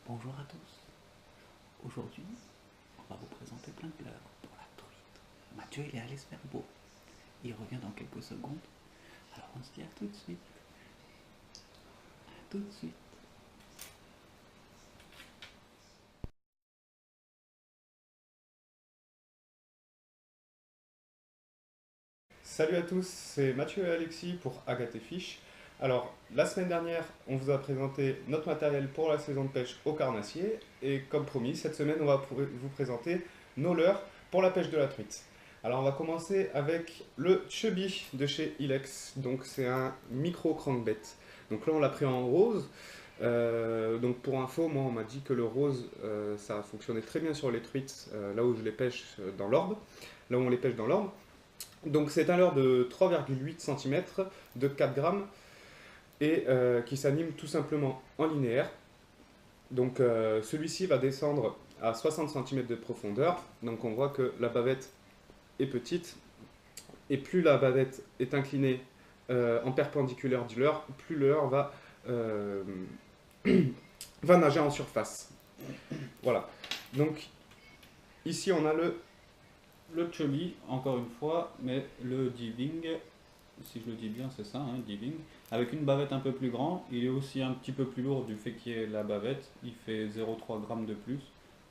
Bonjour à tous. Aujourd'hui, on va vous présenter plein de pleurs pour la truite. Mathieu, il est allé se faire beau. Il revient dans quelques secondes. Alors on se dit à tout de suite. À tout de suite. Salut à tous, c'est Mathieu et Alexis pour Agathe et Fish. Alors, la semaine dernière, on vous a présenté notre matériel pour la saison de pêche au carnassier. Et comme promis, cette semaine, on va vous présenter nos leurres pour la pêche de la truite. Alors, on va commencer avec le Chubby de chez Ilex. Donc, c'est un micro crankbait. Donc là, on l'a pris en rose. Donc pour info, moi on m'a dit que le rose ça fonctionnait très bien sur les truites là où je les pêche dans l'orbe, là où on les pêche dans l'orbe. Donc c'est un leurre de 3,8 cm de 4 grammes et qui s'anime tout simplement en linéaire. Donc celui-ci va descendre à 60 cm de profondeur. Donc on voit que la bavette est petite et plus la bavette est inclinée en perpendiculaire du leurre, plus le leurre euh, va nager en surface. Voilà. Donc ici on a Le chubby, encore une fois, mais le diving, si je le dis bien, c'est ça, hein, diving, avec une bavette un peu plus grande. Il est aussi un petit peu plus lourd du fait qu'il y ait la bavette. Il fait 0,3 g de plus,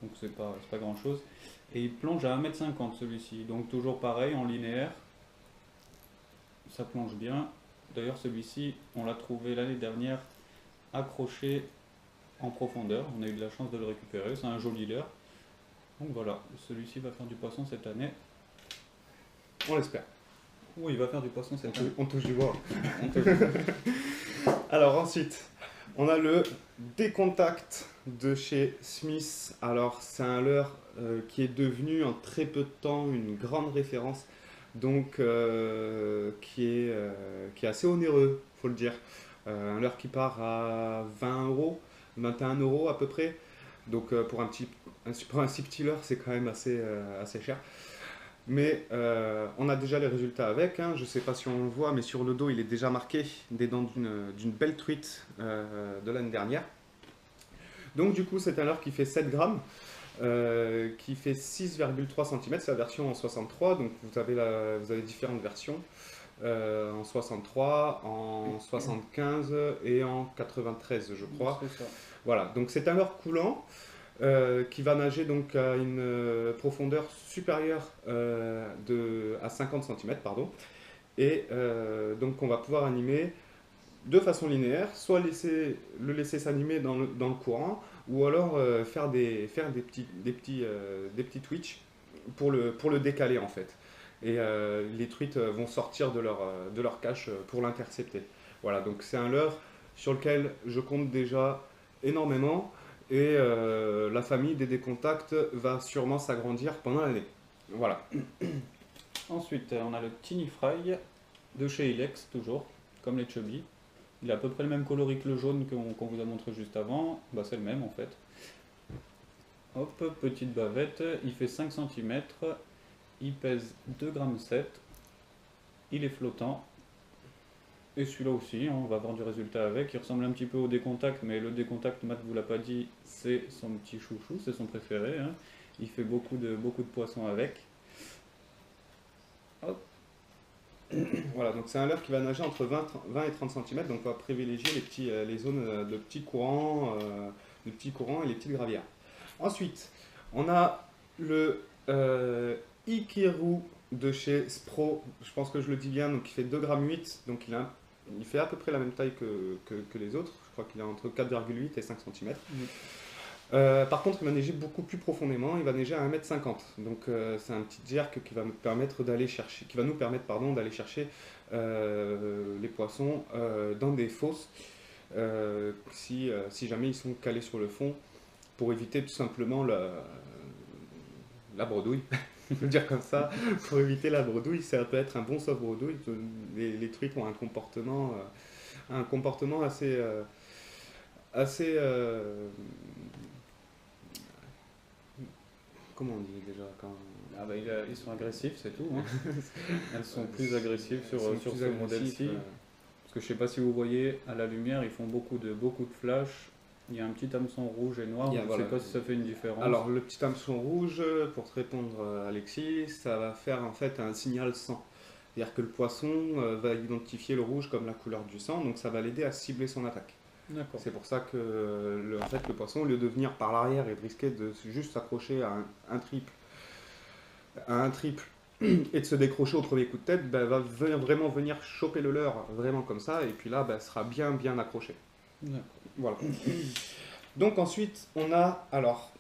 donc c'est pas grand chose. Et il plonge à 1,50 m celui-ci, donc toujours pareil, en linéaire. Ça plonge bien. D'ailleurs, celui-ci, on l'a trouvé l'année dernière accroché en profondeur. On a eu de la chance de le récupérer. C'est un joli leurre. Donc voilà, celui-ci va faire du poisson cette année. on l'espère. Oui, il va faire du poisson cette année. On touche du bois. On te- Alors ensuite, on a le Décontact de chez Smith. Alors c'est un leurre qui est devenu en très peu de temps une grande référence, donc qui est assez onéreux, faut le dire. Un leurre qui part à 20 euros, 21 euros à peu près. Donc pour un si petit leurre, c'est quand même assez cher. Mais on a déjà les résultats avec, hein. Je ne sais pas si on le voit, mais sur le dos, il est déjà marqué des dents d'une belle truite de l'année dernière. Donc du coup, c'est un leurre qui fait 7 grammes, qui fait 6,3 cm. C'est la version en 63, donc vous avez différentes versions. En 63, en 75 et en 93, je crois. C'est ça. Voilà, donc c'est un leurre coulant qui va nager donc à une profondeur supérieure à 50 cm, pardon. Et donc on va pouvoir animer de façon linéaire, soit le laisser s'animer dans le courant, ou alors faire des petits twitch pour le décaler en fait. Et les truites vont sortir de leur cache pour l'intercepter. Voilà, donc c'est un leurre sur lequel je compte déjà énormément et la famille des décontacts va sûrement s'agrandir pendant l'année. Voilà. Ensuite, on a le Tiny Fry de chez Ilex, toujours, comme les Chubby. Il a à peu près le même coloris que le jaune qu'on vous a montré juste avant. Bah, c'est le même en fait. Hop, petite bavette. Il fait 5 cm. Il pèse 2,7 g. Il est flottant. Et celui-là aussi, hein, on va avoir du résultat avec. Il ressemble un petit peu au décontact, mais le décontact, Matt vous l'a pas dit, c'est son petit chouchou, c'est son préféré, hein. Il fait beaucoup de poissons avec. Hop. Voilà, donc c'est un leurre qui va nager entre 20 et 30 cm, donc on va privilégier les zones de petits courants et les petites gravières. Ensuite, on a le Ikiru de chez Spro, je pense que je le dis bien, donc il fait 2,8 g, donc il fait à peu près la même taille que les autres, je crois qu'il est entre 4,8 et 5 cm. Par contre, il va neiger beaucoup plus profondément, il va neiger à 1,50 m. Donc c'est un petit jerk qui va nous permettre d'aller chercher, d'aller chercher les poissons dans des fosses si jamais ils sont calés sur le fond pour éviter tout simplement la bredouille. Je veux dire comme ça, pour éviter la bredouille, ça peut être un bon sauve-bredouille. Les truites ont un comportement assez comment on dit déjà quand... Ah bah, ils sont agressifs, c'est tout, hein. Elles sont plus agressives Ils sont sur plus ce agressifs, modèle-ci. Parce que je sais pas si vous voyez, à la lumière, ils font beaucoup de flash. Il y a un petit hameçon rouge et noir, Il y a, je ne voilà. sais pas si ça fait une différence. Alors le petit hameçon rouge, pour te répondre Alexis, ça va faire en fait un signal sang. C'est-à-dire que le poisson va identifier le rouge comme la couleur du sang, donc ça va l'aider à cibler son attaque. D'accord. C'est pour ça que en fait, le poisson, au lieu de venir par l'arrière et de risquer de juste s'accrocher à un triple et de se décrocher au premier coup de tête, va vraiment venir choper le leurre, vraiment comme ça, et puis là, sera bien bien accroché. D'accord. Voilà. Donc ensuite, on a alors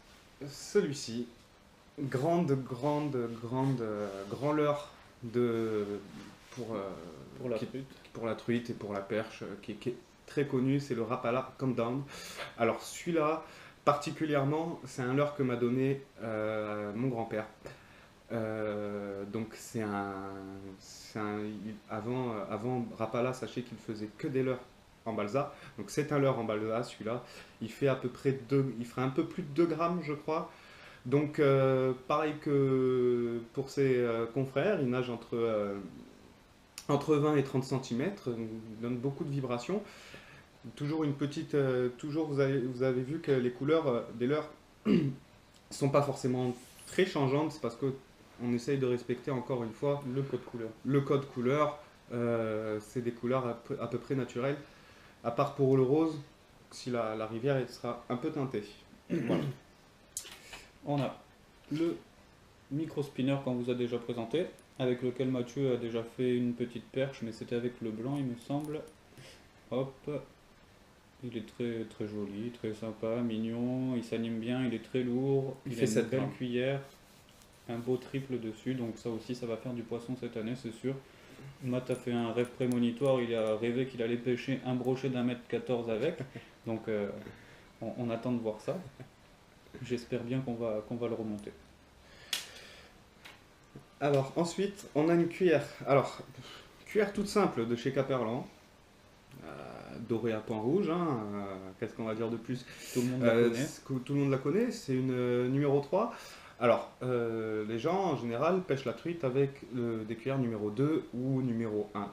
celui-ci, grand leurre pour, Pour la qui- truite. pour la truite et pour la perche, qui est très connu, c'est le Rapala Countdown. Alors celui-là, particulièrement, c'est un leurre que m'a donné mon grand-père. Donc avant Rapala, sachez qu'il faisait que des leurres en balsa. Donc c'est un leurre en balsa, celui-là. Il fait à peu près il ferait un peu plus de 2 grammes, je crois. Donc pareil que pour ses confrères, il nage entre 20 et 30 cm, il donne beaucoup de vibrations. Toujours une petite. Toujours vous avez vu que les couleurs des leurres sont pas forcément très changeantes, c'est parce qu'on essaye de respecter encore une fois Le code couleur. le code couleur. C'est des couleurs à peu près naturelles, à part pour le rose, si la rivière elle sera un peu teintée. Voilà. On a le micro spinner qu'on vous a déjà présenté, avec lequel Mathieu a déjà fait une petite perche, mais c'était avec le blanc, il me semble. Hop. Il est très très joli, très sympa, mignon, il s'anime bien, il est très lourd, Il il fait a une 7 belle grammes. cuillère, un beau triple dessus, donc ça aussi ça va faire du poisson cette année, c'est sûr. Matt a fait un rêve prémonitoire, il a rêvé qu'il allait pêcher un brochet d'1,14 m avec, donc on attend de voir ça. J'espère bien qu'on va le remonter. Alors ensuite, on a une cuillère. Alors, cuillère toute simple de chez Caperlan. Dorée à point rouge, hein, qu'est-ce qu'on va dire de plus? Tout le monde la connaît. Tout le monde la connaît, c'est une numéro 3. Alors, les gens en général pêchent la truite avec des cuillères numéro 2 ou numéro 1.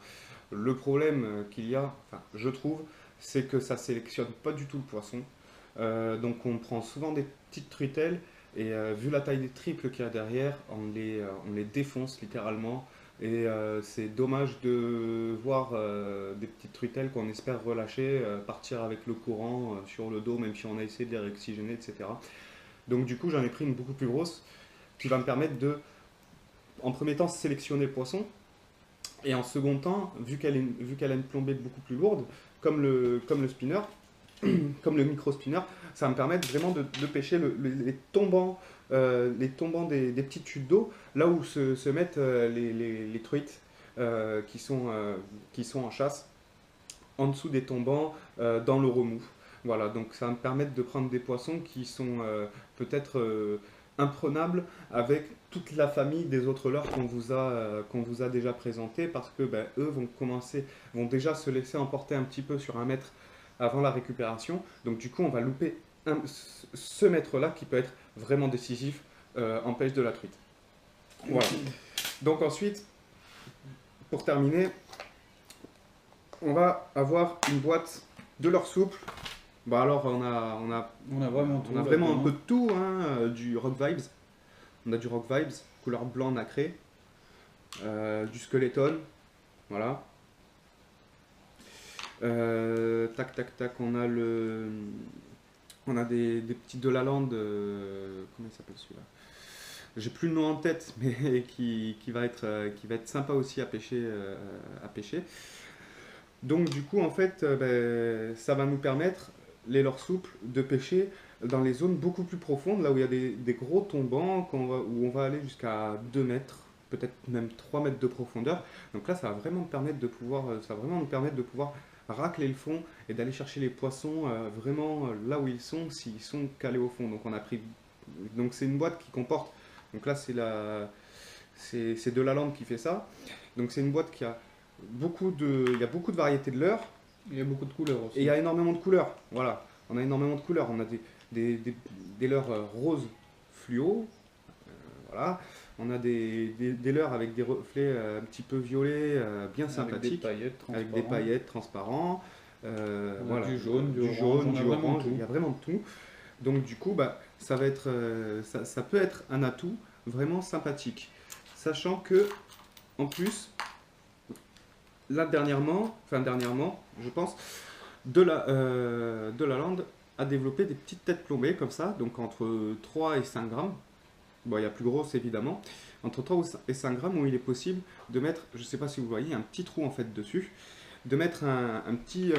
Le problème qu'il y a, enfin, je trouve, c'est que ça sélectionne pas du tout le poisson. Donc on prend souvent des petites truitelles et vu la taille des triples qu'il y a derrière, on les défonce littéralement. Et c'est dommage de voir des petites truitelles qu'on espère relâcher partir avec le courant sur le dos, même si on a essayé de les réoxygéner, etc. Donc du coup, j'en ai pris une beaucoup plus grosse qui va me permettre de, en premier temps, sélectionner le poisson. Et en second temps, vu qu'elle a une plombée beaucoup plus lourde, comme le spinner, comme le micro spinner, ça va me permettre vraiment de pêcher les tombants des petites chutes d'eau, là où se mettent les truites qui sont en chasse, en dessous des tombants, dans le remous. Voilà, donc ça va me permettre de prendre des poissons qui sont peut-être imprenables avec toute la famille des autres leurres qu'on vous a déjà présentés, parce que eux vont déjà se laisser emporter un petit peu sur 1 mètre avant la récupération. Donc du coup, on va louper ce mètre-là qui peut être vraiment décisif en pêche de la truite. Voilà. Donc ensuite, pour terminer, on va avoir une boîte de leurre souple. Bah alors on a vraiment un peu de tout, hein, du Rock Vibes. On a du Rock Vibes, couleur blanc nacré, du Skeleton, voilà. Tac tac tac, on a des petits de la lande, comment il s'appelle celui-là? J'ai plus le nom en tête, mais qui va être sympa aussi à pêcher. Donc du coup en fait, ça va nous permettre, les leurres souples, de pêcher dans les zones beaucoup plus profondes, là où il y a des gros tombants, où on va aller jusqu'à 2 mètres, peut-être même 3 mètres de profondeur. Donc là, ça va vraiment nous permettre de pouvoir racler le fond et d'aller chercher les poissons vraiment là où ils sont, s'ils sont calés au fond. Donc c'est une boîte qui comporte, donc là c'est de la lande qui fait ça. Donc c'est une boîte qui a il y a beaucoup de variétés de leurres. Il y a beaucoup de couleurs aussi. Et il y a énormément de couleurs. Voilà, on a énormément de couleurs. On a des leurres roses fluo. Voilà. On a des leurres avec des reflets un petit peu violets, bien sympathiques. Avec des paillettes transparentes. voilà, du jaune, du orange, jaune, on a du vraiment orange, tout. il y a vraiment de tout. Donc du coup, bah, ça va être, ça peut être un atout vraiment sympathique. Sachant que, en plus, là dernièrement, je pense, de la Lande a développé des petites têtes plombées comme ça, donc entre 3 et 5 grammes. Bon, il y a plus grosse évidemment. Entre 3 et 5 grammes où il est possible de mettre, je ne sais pas si vous voyez, un petit trou en fait dessus, de mettre un petit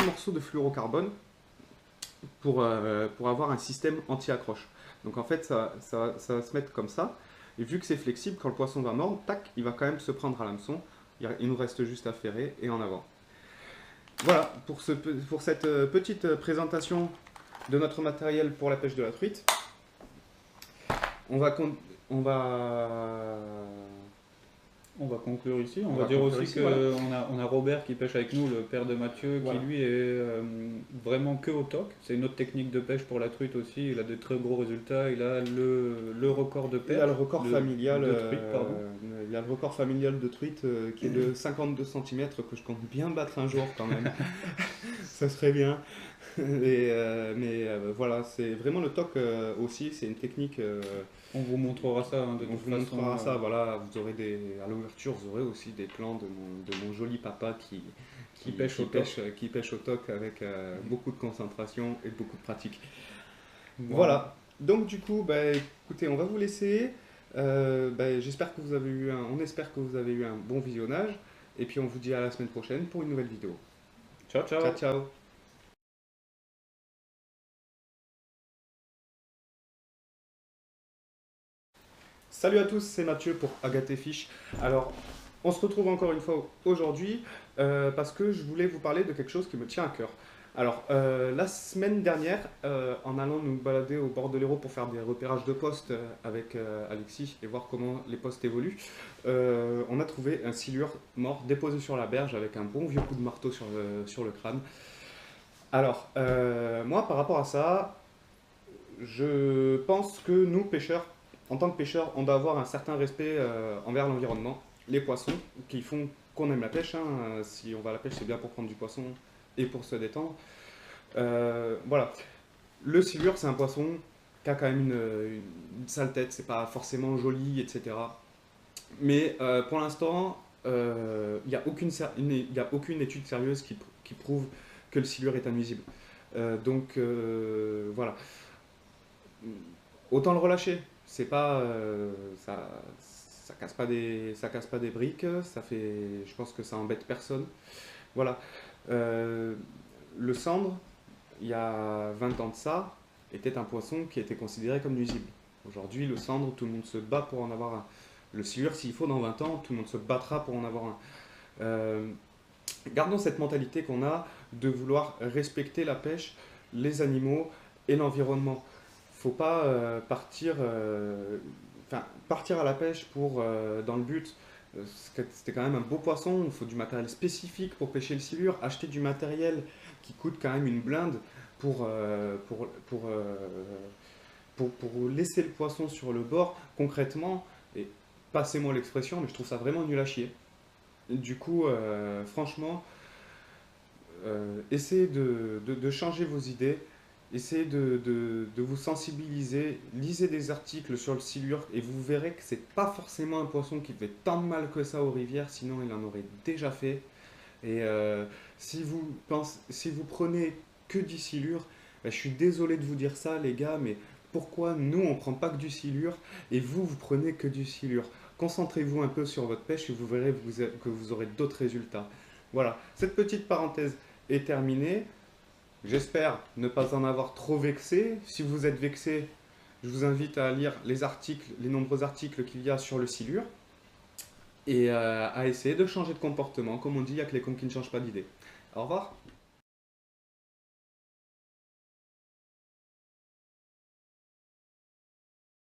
morceau de fluorocarbone pour avoir un système anti-accroche. Donc en fait, ça va se mettre comme ça. Et vu que c'est flexible, quand le poisson va mordre, tac, il va quand même se prendre à l'hameçon. Il nous reste juste à ferrer et en avant. Voilà pour cette petite présentation de notre matériel pour la pêche de la truite. On va, on va On va conclure ici. On On va va dire conclure aussi ici, qu'on voilà. on a Robert qui pêche avec nous, le père de Mathieu, Voilà. qui lui est vraiment que au toc. C'est une autre technique de pêche pour la truite aussi. Il a de très gros résultats. Il a le record de Il y perche. a le record familial de truite, pardon. il y a le record familial de truite qui est de 52 cm que je compte bien battre un jour quand même. Ça serait bien. Voilà, c'est vraiment le toc aussi, c'est une technique. On vous montrera ça de On toute vous façon. montrera ça, voilà, vous aurez à l'ouverture, vous aurez aussi des plans de mon joli papa Qui pêche au toc. qui pêche au toc avec beaucoup de concentration et beaucoup de pratique. Bon. Voilà, donc du coup, bah, écoutez, on va vous laisser. J'espère que vous avez on espère que vous avez eu un bon visionnage. Et puis on vous dit à la semaine prochaine pour une nouvelle vidéo. Ciao, ciao. Ciao, ciao. Salut à tous, c'est Mathieu pour Agathe et Fish. Alors, on se retrouve encore une fois aujourd'hui parce que je voulais vous parler de quelque chose qui me tient à cœur. Alors, la semaine dernière, en allant nous balader au bord de l'Hérault pour faire des repérages de postes avec Alexis et voir comment les postes évoluent, on a trouvé un silure mort déposé sur la berge avec un bon vieux coup de marteau sur le crâne. Alors, moi, par rapport à ça, je pense que nous, pêcheurs, en tant que pêcheurs, on doit avoir un certain respect envers l'environnement, les poissons, qui font qu'on aime la pêche. Hein. Si on va à la pêche, c'est bien pour prendre du poisson et pour se détendre. Voilà. Le silure, c'est un poisson qui a quand même une sale tête, c'est pas forcément joli, etc. Mais pour l'instant, il n'y a aucune étude sérieuse qui prouve que le silure est nuisible. Voilà. Autant le relâcher. C'est pas, ça casse pas des briques. Je pense que ça embête personne. Voilà. Le cendre, il y a 20 ans de ça, était un poisson qui était considéré comme nuisible. Aujourd'hui, le cendre, tout le monde se bat pour en avoir un. Le silure, s'il faut, dans 20 ans, tout le monde se battra pour en avoir un. Gardons cette mentalité qu'on a de vouloir respecter la pêche, les animaux et l'environnement. Faut pas partir à la pêche dans le but. C'était quand même un beau poisson, il faut du matériel spécifique pour pêcher le silure, acheter du matériel qui coûte quand même une blinde pour laisser le poisson sur le bord, concrètement, et passez-moi l'expression, mais je trouve ça vraiment nul à chier. Du coup, franchement, essayez de changer vos idées, essayez de vous sensibiliser, lisez des articles sur le silure et vous verrez que c'est pas forcément un poisson qui fait tant de mal que ça aux rivières, sinon il en aurait déjà fait. Et si vous prenez que du silure, je suis désolé de vous dire ça les gars, mais pourquoi nous on prend pas que du silure et vous prenez que du silure? Concentrez-vous un peu sur votre pêche et vous verrez que vous aurez d'autres résultats. Voilà, cette petite parenthèse est terminée. J'espère ne pas en avoir trop vexé. Si vous êtes vexé, je vous invite à lire les nombreux articles qu'il y a sur le silure et à essayer de changer de comportement. Comme on dit, il n'y a que les cons qui ne changent pas d'idée. Au revoir.